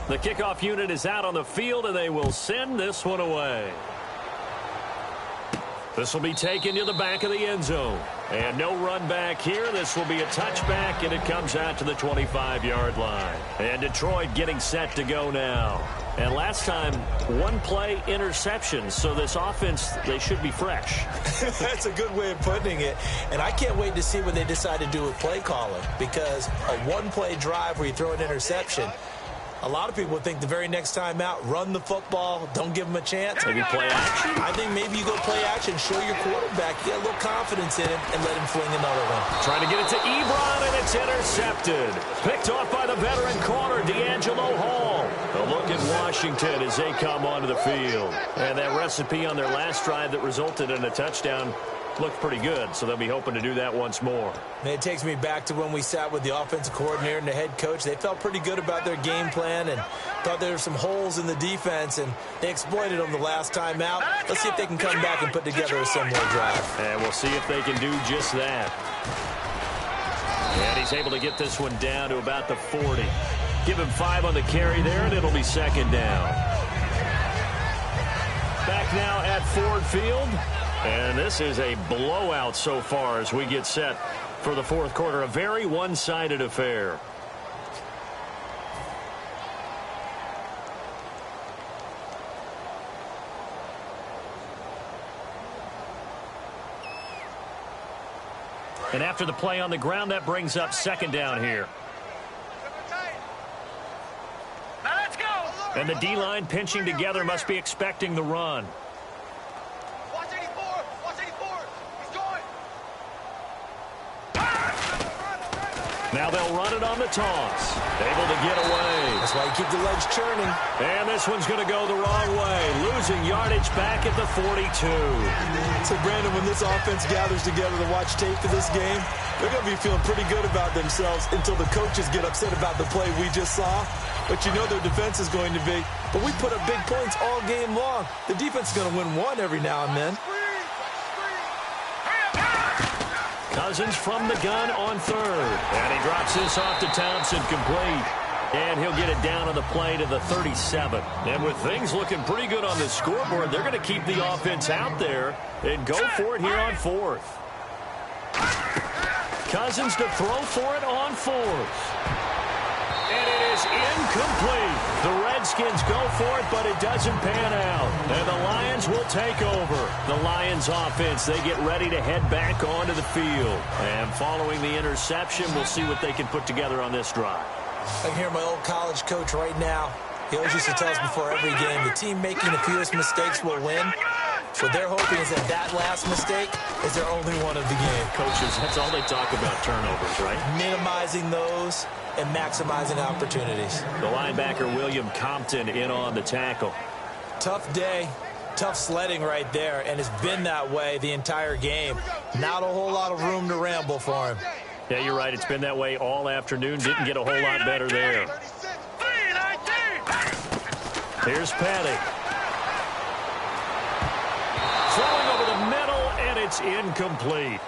The kickoff unit is out on the field, and they will send this one away. This will be taken to the back of the end zone. And no run back here. This will be a touchback, and it comes out to the 25-yard line. And Detroit getting set to go now. And last time, 1 play interception. So this offense, they should be fresh. That's a good way of putting it. And I can't wait to see what they decide to do with play calling. Because a 1-play drive where you throw an interception, a lot of people would think the very next time out, run the football, don't give them a chance. Maybe play action? I think maybe you go play action, show your quarterback, get a little confidence in him, and let him fling another one. Trying to get it to Ebron, and it's intercepted. Picked off by the veteran corner, D'Angelo Hall. A look at Washington as they come onto the field. And that recipe on their last drive that resulted in a touchdown looked pretty good, so they'll be hoping to do that once more. And it takes me back to when we sat with the offensive coordinator and the head coach. They felt pretty good about their game plan and thought there were some holes in the defense, and they exploited them the last time out. Let's see if they can come back and put together a similar drive. And we'll see if they can do just that. And he's able to get this one down to about the 40. Give him 5 on the carry there, and it'll be 2nd down. Back now at Ford Field. And this is a blowout so far as we get set for the 4th quarter. A very one-sided affair. And after the play on the ground, that brings up 2nd down here. Now let's go. And the D-line pinching together must be expecting the run. Watch 84. Watch 84. He's going. Now they'll run it on the toss. Able to get away. That's why you keep the legs churning. And this one's going to go the wrong way. Losing yardage back at the 42. So, Brandon, when this offense gathers together to watch tape for this game, they're going to be feeling pretty good about themselves until the coaches get upset about the play we just saw. But you know their defense is going to be. But we put up big points all game long. The defense is going to win one every now and then. Cousins from the gun on 3rd. And he drops this off to Thompson, complete. And he'll get it down on the play to the 37. And with things looking pretty good on the scoreboard, they're going to keep the offense out there and go for it here on 4th. Cousins to throw for it on 4th. And it is incomplete. The Redskins go for it, but it doesn't pan out. And the Lions will take over. The Lions offense, they get ready to head back onto the field. And following the interception, we'll see what they can put together on this drive. I can hear my old college coach right now. He always used to tell us before every game, the team making the fewest mistakes will win. What they're hoping is that last mistake is their only one of the game. Coaches, that's all they talk about, turnovers, right? Minimizing those and maximizing opportunities. The linebacker, William Compton, in on the tackle. Tough day, tough sledding right there, and it's been that way the entire game. Not a whole lot of room to ramble for him. Yeah, you're right. It's been that way all afternoon. Didn't get a whole lot better there. Here's Petty. Throwing over the middle, and it's incomplete.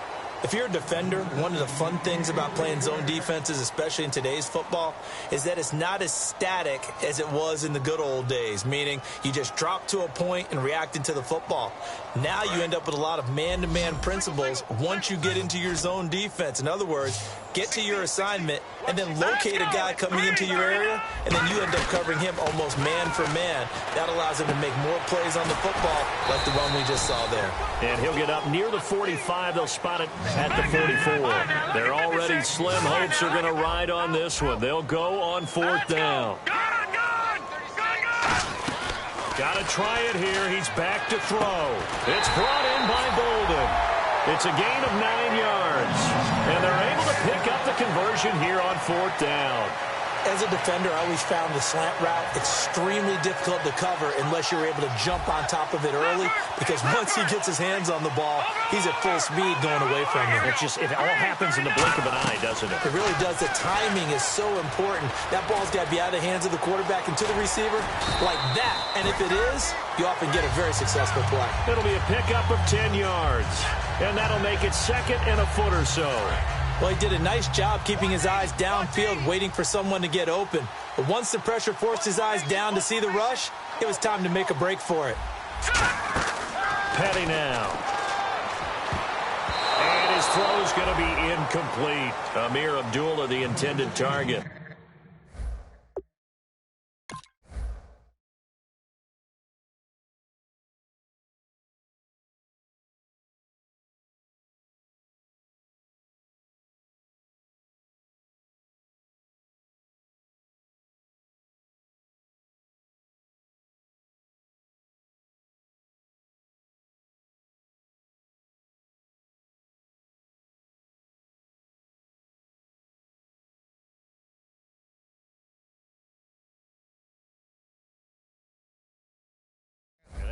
If you're a defender, one of the fun things about playing zone defenses, especially in today's football, is that it's not as static as it was in the good old days, meaning you just drop to a point and react into the football. Now you end up with a lot of man-to-man principles once you get into your zone defense. In other words, get to your assignment and then locate a guy coming into your area, and then you end up covering him almost man for man. That allows him to make more plays on the football like the one we just saw there. And he'll get up near the 45. They'll spot it at the 44. They're already slim hopes are going to ride on this one. They'll go on 4th down. Got to try it here. He's back to throw. It's brought in by Bolden. It's a gain of 9 yards. And they're able to pick up the conversion here on 4th down. As a defender, I always found the slant route extremely difficult to cover unless you're able to jump on top of it early, because once he gets his hands on the ball, he's at full speed going away from him. It all happens in the blink of an eye, doesn't it? It really does. The timing is so important. That ball's got to be out of the hands of the quarterback and to the receiver like that. And if it is, you often get a very successful play. It'll be a pickup of 10 yards. And that'll make it 2nd and a foot or so. Well, he did a nice job keeping his eyes downfield, waiting for someone to get open. But once the pressure forced his eyes down to see the rush, it was time to make a break for it. Petty now. And his throw's going to be incomplete. Amir Abdullah, the intended target.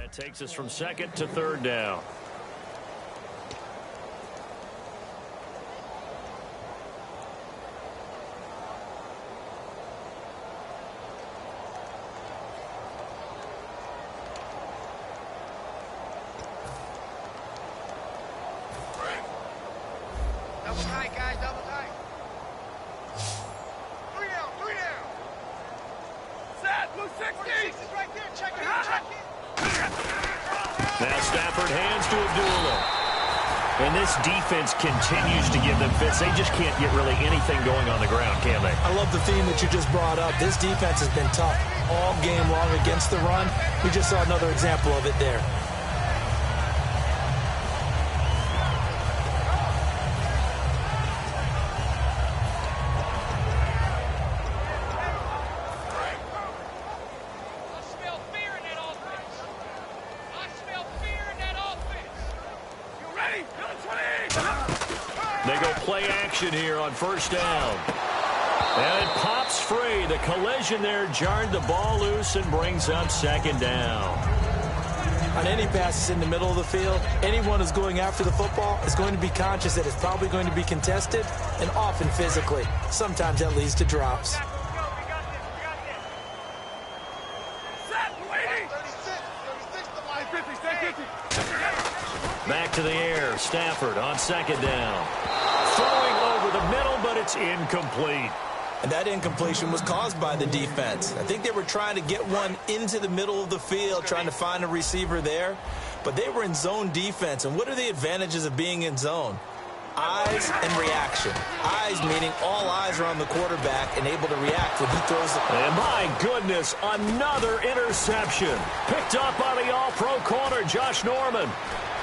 That takes us from 2nd to 3rd down. Double tight, guys, double tight. 3 down, 3 down. Set, blue 60. Is right there, check it out, check it. Now Stafford hands to Abdullah. And this defense continues to give them fits. They just can't get really anything going on the ground, can they? I love the theme that you just brought up. This defense has been tough all game long against the run. We just saw another example of it there. They go play action here on 1st down. And it pops free. The collision there jarred the ball loose and brings up 2nd down. On any passes in the middle of the field, anyone who's going after the football is going to be conscious that it's probably going to be contested, and often physically. Sometimes that leads to drops. Back to the air. Stafford on 2nd down. Throwing over the middle, but it's incomplete. And that incompletion was caused by the defense. I think they were trying to get one into the middle of the field, trying to find a receiver there. But they were in zone defense. And what are the advantages of being in zone? Eyes and reaction. Eyes meaning all eyes are on the quarterback and able to react when he throws it. And my goodness, another interception. Picked up by the all-pro corner, Josh Norman.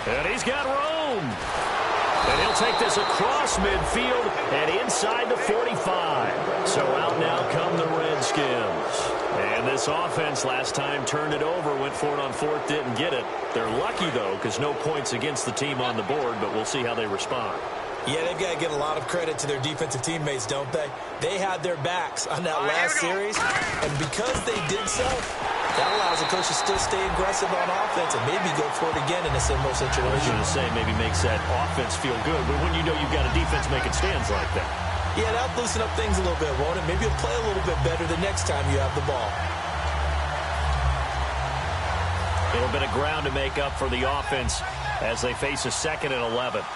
And he's got room. And he'll take this across midfield and inside the 45. So out now come the Redskins. And this offense last time turned it over, went for it on fourth, didn't get it. They're lucky, though, because no points against the team on the board, but we'll see how they respond. Yeah, they've got to give a lot of credit to their defensive teammates, don't they? They had their backs on that last series, and because they did so, that allows the coach to still stay aggressive on offense and maybe go for it again in a similar situation. I was going to say maybe makes that offense feel good, but when you know you've got a defense making stands like that. Yeah, that'll loosen up things a little bit, won't it? Maybe you'll play a little bit better the next time you have the ball. A little bit of ground to make up for the offense as they face a 2nd and 11.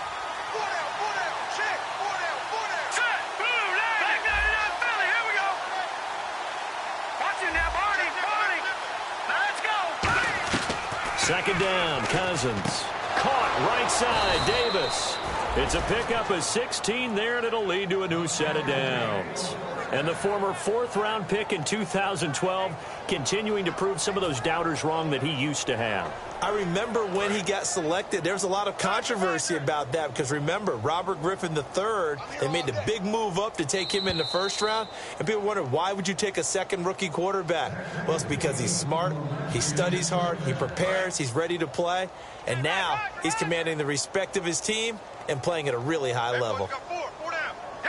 Second down, Cousins. Caught right side, Davis. It's a pickup of 16 there, and it'll lead to a new set of downs. And the former 4th-round pick in 2012 continuing to prove some of those doubters wrong that he used to have. I remember when he got selected, there was a lot of controversy about that because, remember, Robert Griffin III, they made the big move up to take him in the 1st round, and people wondered, why would you take a second rookie quarterback? Well, it's because he's smart, he studies hard, he prepares, he's ready to play, and now he's commanding the respect of his team and playing at a really high level. Here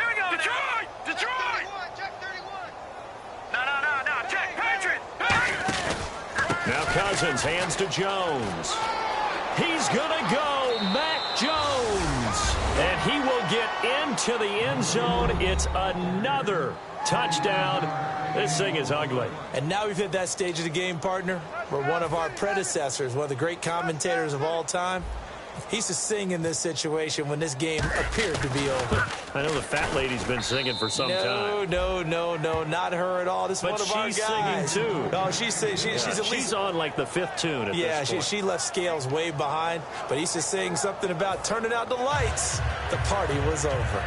we go, Detroit! Detroit! Check 31. No, check Patriot! Now Cousins hands to Jones. He's going to go, Mac Jones. And he will get into the end zone. It's another touchdown. This thing is ugly. And now we've hit that stage of the game, partner, where one of our predecessors, one of the great commentators of all time, he used to sing in this situation when this game appeared to be over. I know the fat lady's been singing for some time. No, not her at all. This is one of our guys. But she's singing, too. No, she's at least... She's on, like, the 5th tune at this point. She left Scales way behind, but he used to sing something about turning out the lights. The party was over.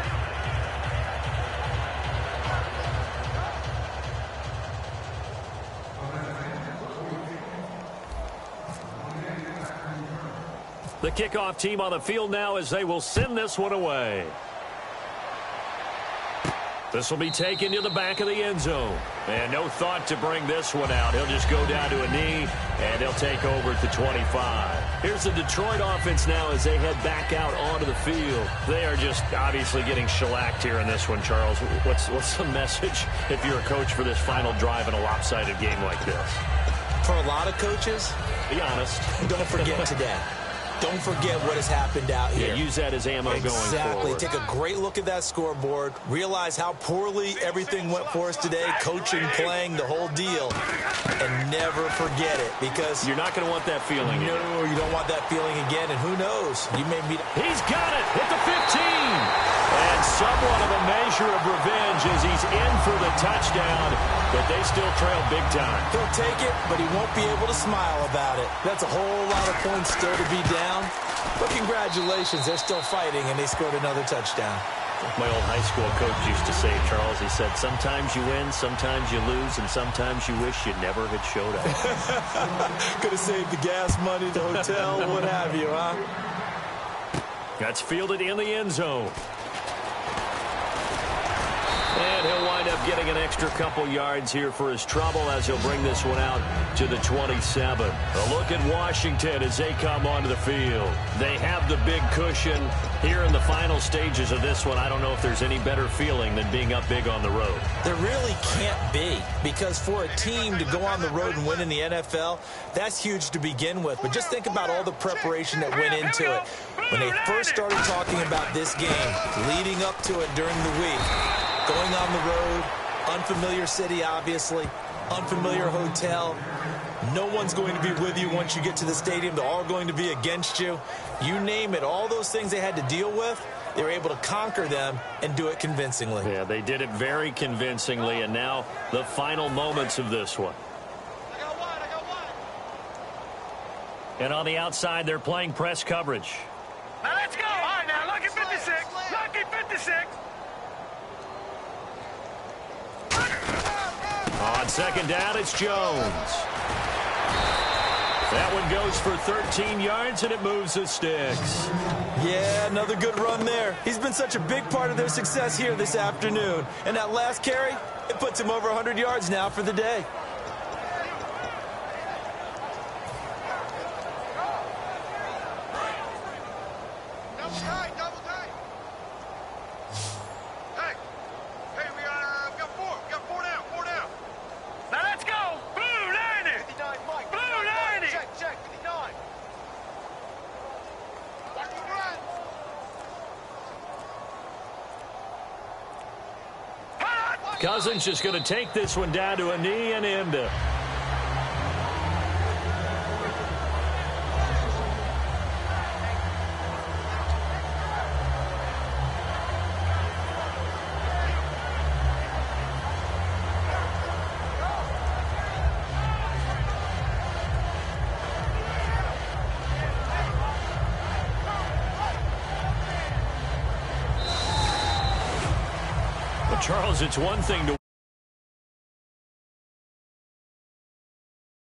The kickoff team on the field now as they will send this one away. This will be taken to the back of the end zone. And no thought to bring this one out. He'll just go down to a knee, and he'll take over at the 25. Here's the Detroit offense now as they head back out onto the field. They are just obviously getting shellacked here in this one, Charles. What's the message if you're a coach for this final drive in a lopsided game like this? For a lot of coaches, be honest. Don't forget today. Don't forget what has happened out here. Yeah, use that as ammo going forward. Exactly. Take a great look at that scoreboard. Realize how poorly everything went for us today, coaching, playing, the whole deal. And never forget it because... You're not going to want that feeling again. No, you don't want that feeling again. And who knows? You may meet... He's got it at the 15. And somewhat of a measure of revenge as he's in for the touchdown, but they still trail big time. He'll take it, but he won't be able to smile about it. That's a whole lot of points still to be down. But congratulations, they're still fighting, and they scored another touchdown. My old high school coach used to say, Charles, he said, sometimes you win, sometimes you lose, and sometimes you wish you never had showed up. Could have saved the gas money, the hotel, what have you, huh? That's fielded in the end zone. And he'll wind up getting an extra couple yards here for his trouble as he'll bring this one out to the 27. A look at Washington as they come onto the field. They have the big cushion here in the final stages of this one. I don't know if there's any better feeling than being up big on the road. There really can't be, because for a team to go on the road and win in the NFL, that's huge to begin with. But just think about all the preparation that went into it. When they first started talking about this game, leading up to it during the week, going on the road, unfamiliar city, obviously, unfamiliar hotel. No one's going to be with you once you get to the stadium. They're all going to be against you. You name it, all those things they had to deal with, they were able to conquer them and do it convincingly. Yeah, they did it very convincingly, and now the final moments of this one. I got one. And on the outside, they're playing press coverage. Now let's go. All right, now look at 56. Look. second down, it's Jones. That one goes for 13 yards, and it moves the sticks. Yeah, another good run there. He's been such a big part of their success here this afternoon. And that last carry, it puts him over 100 yards now for the day. Cousins just going to take this one down to a knee and end it. Charles, it's one thing to